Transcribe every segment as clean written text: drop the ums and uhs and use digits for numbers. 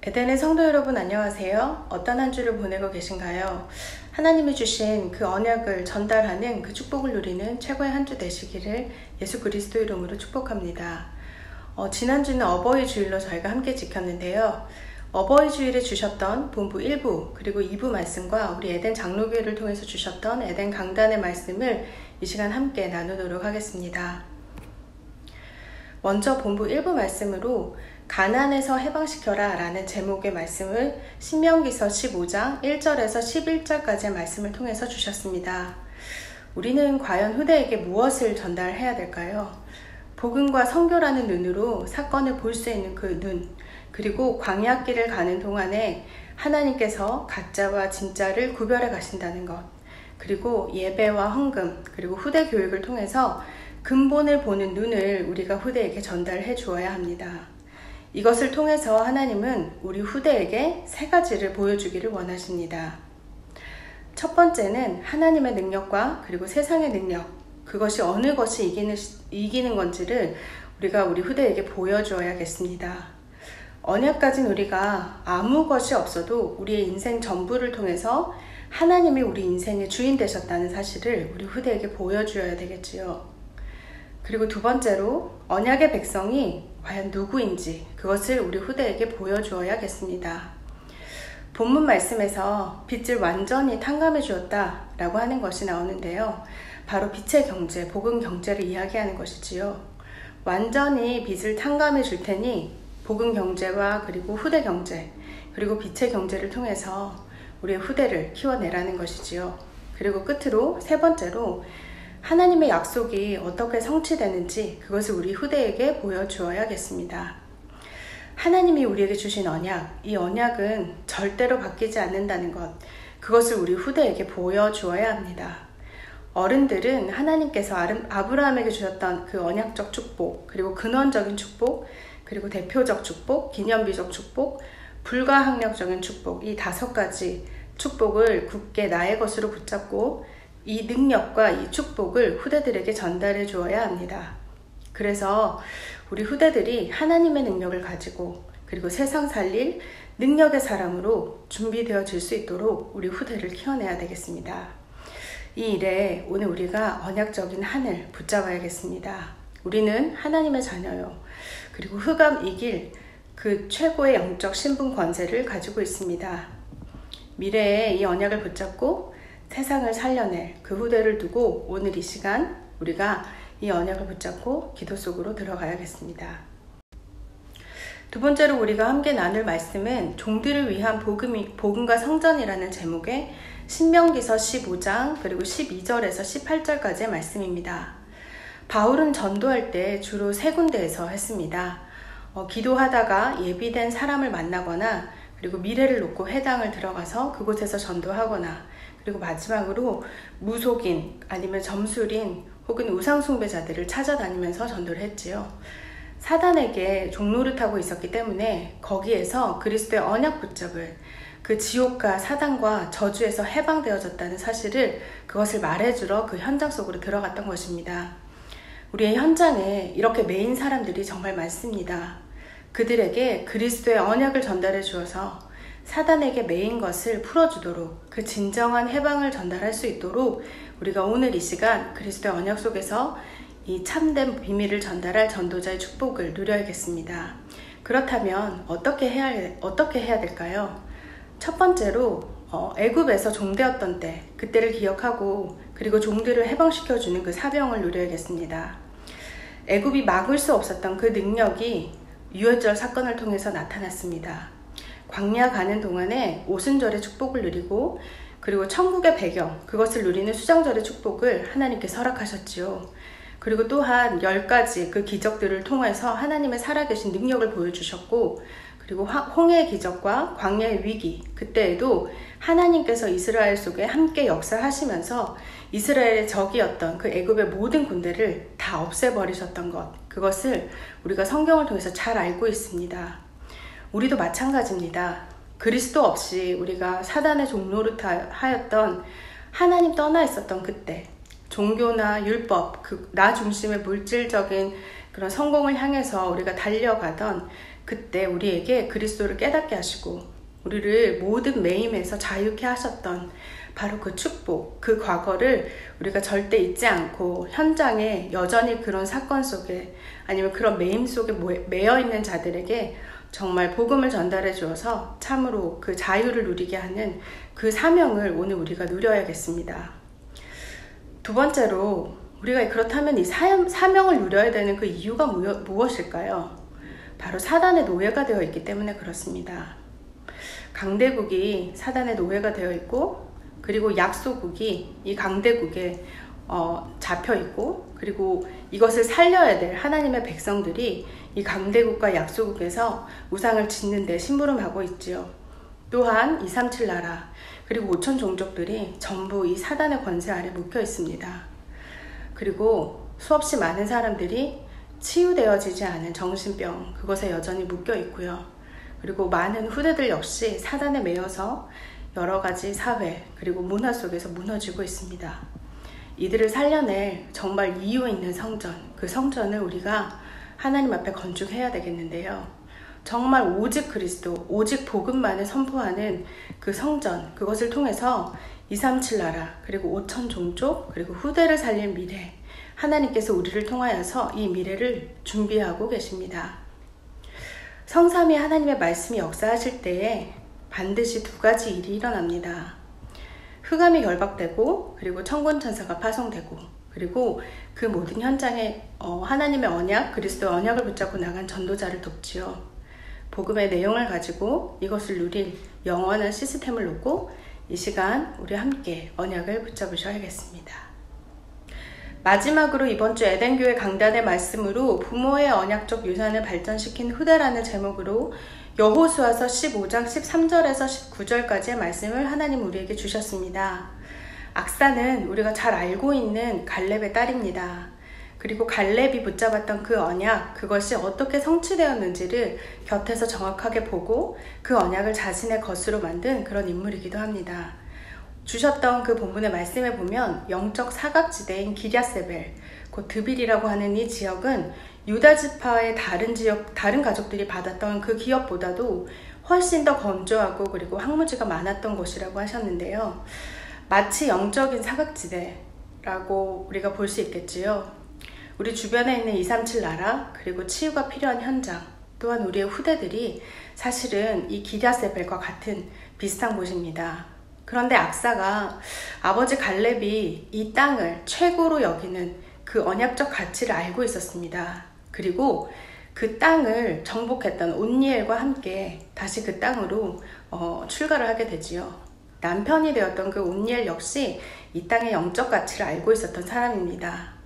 에덴의 성도 여러분 안녕하세요. 어떤 한 주를 보내고 계신가요? 하나님이 주신 그 언약을 전달하는 그 축복을 누리는 최고의 한 주 되시기를 예수 그리스도 이름으로 축복합니다. 지난주는 어버이 주일로 저희가 함께 지켰는데요. 어버이 주일에 주셨던 본부 1부 그리고 2부 말씀과 우리 에덴 장로교회를 통해서 주셨던 에덴 강단의 말씀을 이 시간 함께 나누도록 하겠습니다. 먼저 본부 1부 말씀으로 가난에서 해방시켜라 라는 제목의 말씀을 신명기서 15장 1절에서 11절까지의 말씀을 통해서 주셨습니다. 우리는 과연 후대에게 무엇을 전달해야 될까요? 복음과 선교라는 눈으로 사건을 볼 수 있는 그 눈, 그리고 광야길을 가는 동안에 하나님께서 가짜와 진짜를 구별해 가신다는 것, 그리고 예배와 헌금, 그리고 후대 교육을 통해서 근본을 보는 눈을 우리가 후대에게 전달해 주어야 합니다. 이것을 통해서 하나님은 우리 후대에게 세 가지를 보여주기를 원하십니다. 첫 번째는 하나님의 능력과 그리고 세상의 능력, 그것이 어느 것이 이기는 건지를 우리가 우리 후대에게 보여주어야겠습니다. 언약 가진 우리가 아무 것이 없어도 우리의 인생 전부를 통해서 하나님이 우리 인생의 주인 되셨다는 사실을 우리 후대에게 보여주어야 되겠지요. 그리고 두 번째로 언약의 백성이 과연 누구인지 그것을 우리 후대에게 보여주어야겠습니다. 본문 말씀에서 빛을 완전히 탕감해 주었다 라고 하는 것이 나오는데요. 바로 빛의 경제, 복음 경제를 이야기하는 것이지요. 완전히 빛을 탕감해 줄 테니 복음 경제와 그리고 후대 경제, 그리고 빛의 경제를 통해서 우리의 후대를 키워내라는 것이지요. 그리고 끝으로 세 번째로 하나님의 약속이 어떻게 성취되는지 그것을 우리 후대에게 보여주어야겠습니다. 하나님이 우리에게 주신 언약, 이 언약은 절대로 바뀌지 않는다는 것, 그것을 우리 후대에게 보여주어야 합니다. 어른들은 하나님께서 아브라함에게 주셨던 그 언약적 축복, 그리고 근원적인 축복, 그리고 대표적 축복, 기념비적 축복, 불가항력적인 축복, 이 5가지 축복을 굳게 나의 것으로 붙잡고 이 능력과 이 축복을 후대들에게 전달해 주어야 합니다. 그래서 우리 후대들이 하나님의 능력을 가지고 그리고 세상 살릴 능력의 사람으로 준비되어질 수 있도록 우리 후대를 키워내야 되겠습니다. 이 일에 오늘 우리가 언약적인 한을 붙잡아야겠습니다. 우리는 하나님의 자녀요. 그리고 흑암 이길 그 최고의 영적 신분 권세를 가지고 있습니다. 미래에 이 언약을 붙잡고 세상을 살려낼 그 후대를 두고 오늘 이 시간 우리가 이 언약을 붙잡고 기도 속으로 들어가야겠습니다. 두 번째로 우리가 함께 나눌 말씀은 종들을 위한 복음과 성전이라는 제목의 신명기서 15장 그리고 12절에서 18절까지의 말씀입니다. 바울은 전도할 때 주로 3군데에서 했습니다. 기도하다가 예비된 사람을 만나거나 그리고 미래를 놓고 회당을 들어가서 그곳에서 전도하거나 그리고 마지막으로 무속인 아니면 점술인 혹은 우상숭배자들을 찾아다니면서 전도를 했지요. 사단에게 종노릇하고 있었기 때문에 거기에서 그리스도의 언약 붙잡을 그 지옥과 사단과 저주에서 해방되어졌다는 사실을 그것을 말해주러 그 현장 속으로 들어갔던 것입니다. 우리의 현장에 이렇게 메인 사람들이 정말 많습니다. 그들에게 그리스도의 언약을 전달해 주어서 사단에게 메인 것을 풀어주도록 그 진정한 해방을 전달할 수 있도록 우리가 오늘 이 시간 그리스도의 언약 속에서 이 참된 비밀을 전달할 전도자의 축복을 누려야겠습니다. 그렇다면 어떻게 해야 될까요? 첫 번째로 애굽에서 종되었던 때 그때를 기억하고 그리고 종들을 해방시켜주는 그 사명을 누려야겠습니다. 애굽이 막을 수 없었던 그 능력이 유월절 사건을 통해서 나타났습니다. 광야 가는 동안에 오순절의 축복을 누리고 그리고 천국의 배경, 그것을 누리는 수장절의 축복을 하나님께서 허락하셨지요. 그리고 또한 10가지 그 기적들을 통해서 하나님의 살아계신 능력을 보여주셨고 그리고 홍해의 기적과 광야의 위기, 그때에도 하나님께서 이스라엘 속에 함께 역사하시면서 이스라엘의 적이었던 그 애굽의 모든 군대를 다 없애버리셨던 것, 그것을 우리가 성경을 통해서 잘 알고 있습니다. 우리도 마찬가지입니다. 그리스도 없이 우리가 사단의 종노릇하였던 하나님 떠나 있었던 그때 종교나 율법, 나 중심의 물질적인 그런 성공을 향해서 우리가 달려가던 그때 우리에게 그리스도를 깨닫게 하시고 우리를 모든 매임에서 자유케 하셨던 바로 그 축복, 그 과거를 우리가 절대 잊지 않고 현장에 여전히 그런 사건 속에 아니면 그런 매임 속에 매여 있는 자들에게 정말 복음을 전달해 주어서 참으로 그 자유를 누리게 하는 그 사명을 오늘 우리가 누려야겠습니다. 두 번째로 우리가 그렇다면 이 사명을 누려야 되는 그 이유가 무엇일까요? 바로 사단의 노예가 되어 있기 때문에 그렇습니다. 강대국이 사단의 노예가 되어 있고 그리고 약소국이 이 강대국에 잡혀 있고 그리고 이것을 살려야 될 하나님의 백성들이 이 강대국과 약소국에서 우상을 짓는 데 심부름하고 있지요. 또한 237 나라 그리고 5천 종족들이 전부 이 사단의 권세 아래 묶여 있습니다. 그리고 수없이 많은 사람들이 치유되어지지 않은 정신병 그것에 여전히 묶여 있고요. 그리고 많은 후대들 역시 사단에 매여서 여러 가지 사회 그리고 문화 속에서 무너지고 있습니다. 이들을 살려낼 정말 이유 있는 성전, 그 성전을 우리가 하나님 앞에 건축해야 되겠는데요. 정말 오직 그리스도, 오직 복음만을 선포하는 그 성전, 그것을 통해서 237 나라, 그리고 5천 종족, 그리고 후대를 살릴 미래, 하나님께서 우리를 통하여서 이 미래를 준비하고 계십니다. 성삼위 하나님의 말씀이 역사하실 때에 반드시 두 가지 일이 일어납니다. 흑암이 결박되고 그리고 천군 천사가 파송되고 그리고 그 모든 현장에 하나님의 언약, 그리스도의 언약을 붙잡고 나간 전도자를 돕지요. 복음의 내용을 가지고 이것을 누릴 영원한 시스템을 놓고 이 시간 우리 함께 언약을 붙잡으셔야겠습니다. 마지막으로 이번 주 에덴교회 강단의 말씀으로 부모의 언약적 유산을 발전시킨 후대라는 제목으로 여호수아서 15장 13절에서 19절까지의 말씀을 하나님 우리에게 주셨습니다. 악사는 우리가 잘 알고 있는 갈렙의 딸입니다. 그리고 갈렙이 붙잡았던 그 언약, 그것이 어떻게 성취되었는지를 곁에서 정확하게 보고 그 언약을 자신의 것으로 만든 그런 인물이기도 합니다. 주셨던 그 본문의 말씀에 보면 영적 사각지대인 기랴세벨, 곧 드빌이라고 하는 이 지역은 유다 지파의 다른 가족들이 받았던 그 기업보다도 훨씬 더 건조하고 그리고 황무지가 많았던 곳이라고 하셨는데요. 마치 영적인 사각지대라고 우리가 볼 수 있겠지요. 우리 주변에 있는 237 나라, 그리고 치유가 필요한 현장, 또한 우리의 후대들이 사실은 이 기랴세벨과 같은 비슷한 곳입니다. 그런데 악사가 아버지 갈렙이 이 땅을 최고로 여기는 그 언약적 가치를 알고 있었습니다. 그리고 그 땅을 정복했던 온니엘과 함께 다시 그 땅으로 출가를 하게 되지요. 남편이 되었던 그 온니엘 역시 이 땅의 영적 가치를 알고 있었던 사람입니다.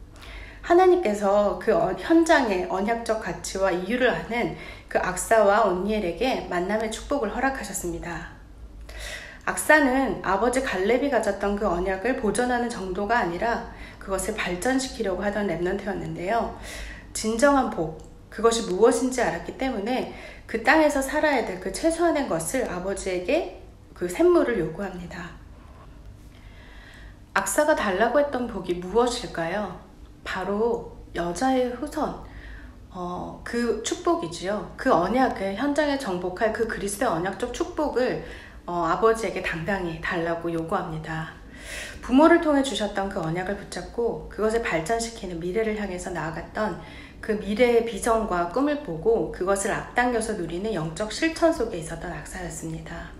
하나님께서 그 현장의 언약적 가치와 이유를 아는 그 악사와 온니엘에게 만남의 축복을 허락하셨습니다. 악사는 아버지 갈렙이 가졌던 그 언약을 보존하는 정도가 아니라 그것을 발전시키려고 하던 랩넌트였는데요. 진정한 복, 그것이 무엇인지 알았기 때문에 그 땅에서 살아야 될 그 최소한의 것을 아버지에게 그 샘물을 요구합니다. 악사가 달라고 했던 복이 무엇일까요? 바로 여자의 후손, 그 축복이지요. 그 언약을 현장에 정복할 그 그리스도의 언약적 축복을 아버지에게 당당히 달라고 요구합니다. 부모를 통해 주셨던 그 언약을 붙잡고 그것을 발전시키는 미래를 향해서 나아갔던 그 미래의 비전과 꿈을 보고 그것을 앞당겨서 누리는 영적 실천 속에 있었던 악사였습니다.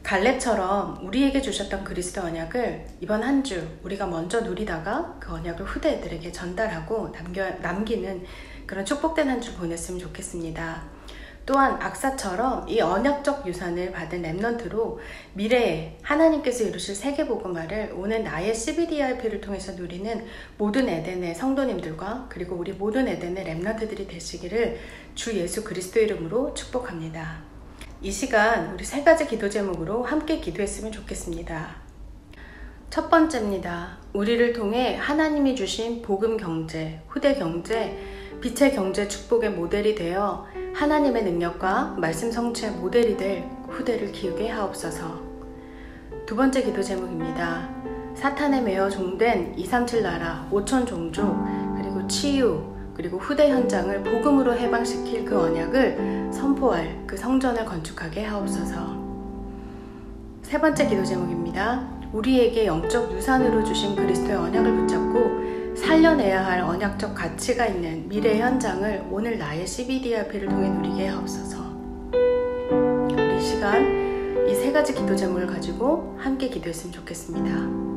갈렙처럼 우리에게 주셨던 그리스도 언약을 이번 한 주 우리가 먼저 누리다가 그 언약을 후대들에게 전달하고 남기는 그런 축복된 한 주 보냈으면 좋겠습니다. 또한 악사처럼 이 언약적 유산을 받은 랩넌트로 미래에 하나님께서 이루실 세계복음화를 오늘 나의 CBDRP를 통해서 누리는 모든 에덴의 성도님들과 그리고 우리 모든 에덴의 랩넌트들이 되시기를 주 예수 그리스도 이름으로 축복합니다. 이 시간 우리 세 가지 기도 제목으로 함께 기도했으면 좋겠습니다. 첫 번째입니다. 우리를 통해 하나님이 주신 복음 경제, 후대 경제, 빛의 경제 축복의 모델이 되어 하나님의 능력과 말씀 성취의 모델이 될 후대를 기우게 하옵소서. 두 번째 기도 제목입니다. 사탄에 매어 종된 237 나라, 5천 종족, 그리고 치유, 그리고 후대 현장을 복음으로 해방시킬 그 언약을 선포할 그 성전을 건축하게 하옵소서. 세 번째 기도 제목입니다. 우리에게 영적 유산으로 주신 그리스도의 언약을 붙잡고 살려내야 할 언약적 가치가 있는 미래의 현장을 오늘 나의 CBDRP를 통해 누리게 하옵소서. 우리 이 시간 이 세 가지 기도 제목을 가지고 함께 기도했으면 좋겠습니다.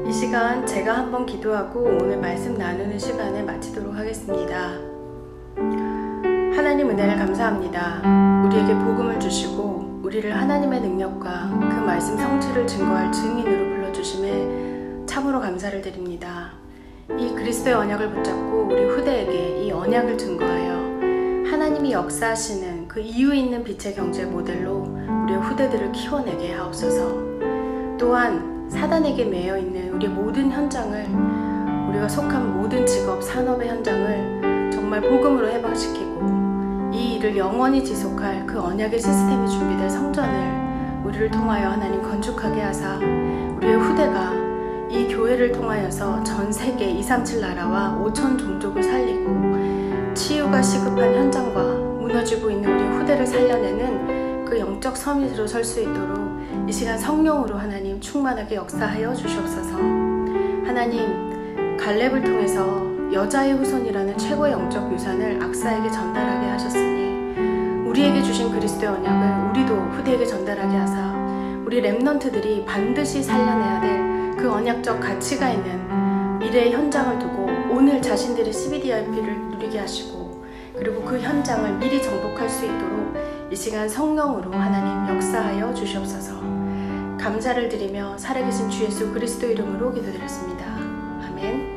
이 시간 제가 한번 기도하고 오늘 말씀 나누는 시간을 마치도록 하겠습니다. 하나님 은혜를 감사합니다. 우리에게 복음을 주시고 우리를 하나님의 능력과 그 말씀 성취를 증거할 증인으로 불러주심에 참으로 감사를 드립니다. 이 그리스도의 언약을 붙잡고 우리 후대에게 이 언약을 증거하여 하나님이 역사하시는 그 이유 있는 빛의 경제 모델로 우리의 후대들을 키워내게 하옵소서. 또한 사단에게 매여 있는 우리의 모든 현장을, 우리가 속한 모든 직업, 산업의 현장을 정말 복음으로 해방시키고 이 일을 영원히 지속할 그 언약의 시스템이 준비될 성전을 우리를 통하여 하나님 건축하게 하사 우리의 후대가 이 교회를 통하여서 전 세계 237 나라와 5천 종족을 살리고 치유가 시급한 현장과 무너지고 있는 우리의 후대를 살려내는 그 영적 서밋으로 설 수 있도록 이 시간 성령으로 하나님 충만하게 역사하여 주시옵소서. 하나님, 갈렙을 통해서 여자의 후손이라는 최고의 영적 유산을 악사에게 전달하게 하셨으니 우리에게 주신 그리스도의 언약을 우리도 후대에게 전달하게 하사 우리 렘넌트들이 반드시 살려내야 될 그 언약적 가치가 있는 미래의 현장을 두고 오늘 자신들의 CBDRP를 누리게 하시고 그리고 그 현장을 미리 정복할 수 있도록 이 시간 성령으로 하나님 역사하여 주시옵소서. 감사를 드리며 살아계신 주 예수 그리스도 이름으로 기도드렸습니다. 아멘.